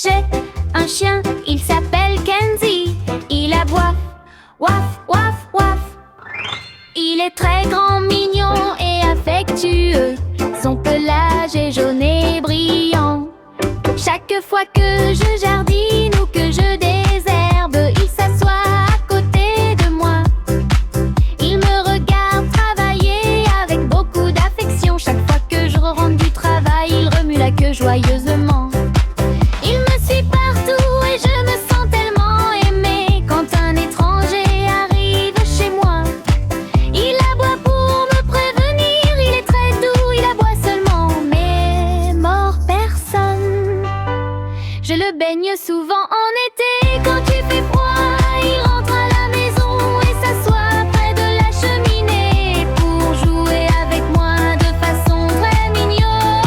J'ai un chien, il s'appelle Kenzie. Il aboie, waf, waf, waf. Il est très grand, mignon et affectueux. Son pelage est jaune et brillant. Chaque fois que je jardine ou que je désherbe, il s'assoit à côté de moi. Il me regarde travailler avec beaucoup d'affection. Chaque fois que je rentre du travail, il remue la queue joyeusement. Il me suit partout et je me sens tellement aimée. Quand un étranger arrive chez moi, il aboie pour me prévenir. Il est très doux, il aboie seulement, mais mord personne. Je le baigne souvent en été. Quand il fait froid, il rentre à la maison et s'assoit près de la cheminée pour jouer avec moi de façon très mignonne.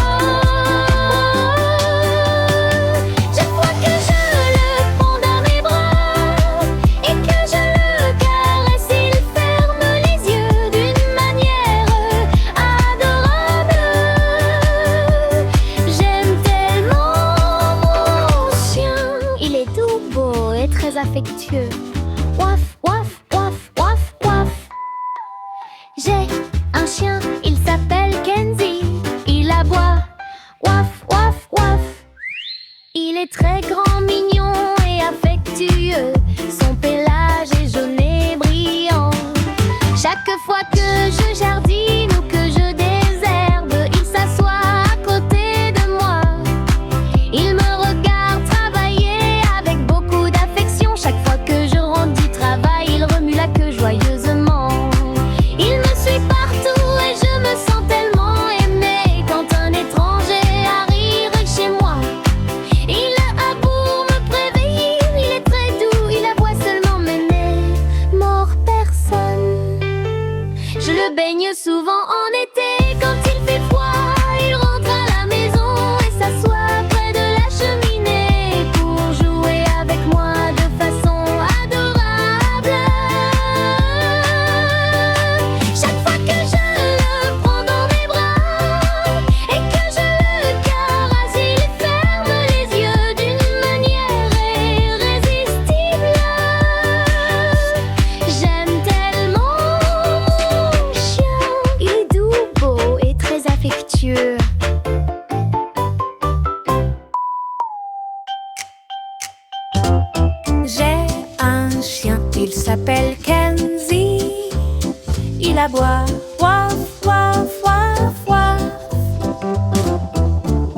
Chaque fois que je le prends dans mes bras et que je le caresse, il ferme les yeux d'une manière adorable. J'aime tellement mon chien. Il est tout beau et très affectueux. Waf, waf, waf, waf, waf. J'ai un chien, il s'appelle Kenzie. Il aboie, waf, waf, waf. Il est très grand, mignon et affectueux. Son pelage est jaune et brillant. Chaque fois que je jardine ou que je désherbe, il s'assoit à côté de moi. Il me regarde travailler avec beaucoup d'affection. Chaque fois que je rentre du travail, il remue la queue joyeusement. Il me suit partout et je me sens tellement aimée. Quand un étranger arrive chez moi, il a pour me prévenir. Il est très doux, il aboie seulement, mais ne mord personne. Je le baigne souvent en été. Quand il fait froid, il rentre à la maison et s'assoit près de la cheminée pour jouer avec moi de façon adorable. Chaque fois que je le prends dans mes bras et que je le caresse, il ferme les yeux d'une manière irrésistible. J'aime tellement mon chien. Il est doux, beau et très affectueux. J'ai un chien, il s'appelle Kenzie. Il aboie, waf, waf, waf, waf.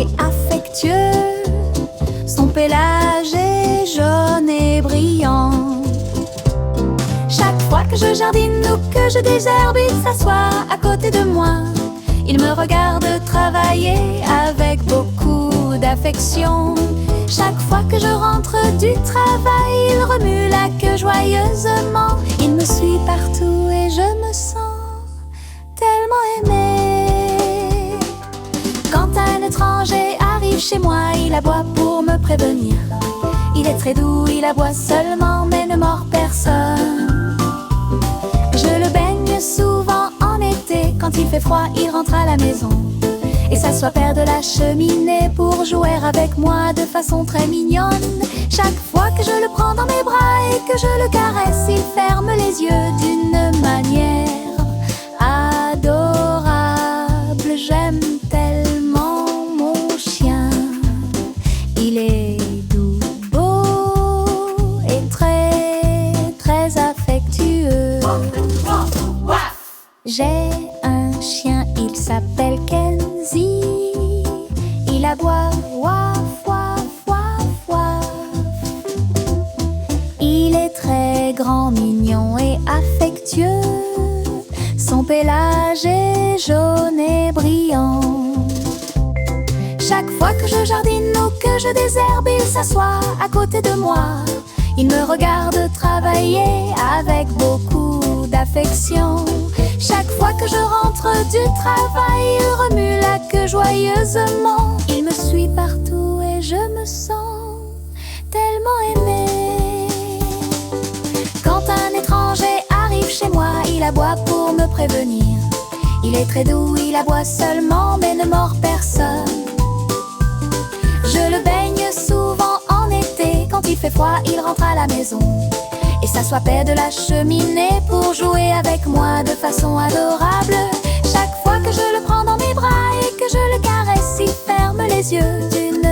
Il est très grand, mignon et affectueux. Son pelage est jaune et brillant. Chaque fois que je jardine ou que je désherbe, il s'assoit à côté de moi. Il me regarde travailler avec beaucoup d'affection. Chaque fois que je rentre du travail, il remue la queue joyeusement. Il me suit partout et je me sens tellement aimée. Quand un étranger arrive chez moi, il aboie pour me prévenir. Il est très doux, il aboie seulement, mais ne mord personne. Je le baigne souvent en été. Quand il fait froid, il rentre à la maison et s'assoit près de la cheminée pour jouer avec moi de façon très mignonne. Chaque fois que je le prends dans mes bras et que je le caresse, il ferme les yeux d'une manière adorable. J'aime tellement mon chien. Il est doux, beau et très, très affectueux. J'ai un chien, il s'appelle Kenzie. Il aboie, waf, waf, waf, waf. Il est très grand, mignon et affectueux. Son pelage est jaune et brillant. Chaque fois que je jardine ou que je désherbe, il s'assoit à côté de moi. Il me regarde travailler avec beaucoup d'affection. Chaque fois que je rentre du travail, il remue la queue joyeusement. Il me suit partout et je me sens tellement aimée. Quand un étranger arrive chez moi, il aboie pour me prévenir. Il est très doux, il aboie seulement, mais ne mord personne. la maison et s'assoit près de la cheminée pour jouer avec moi de façon adorable. Chaque fois que je le prends dans mes bras et que je le caresse, il ferme les yeux d'une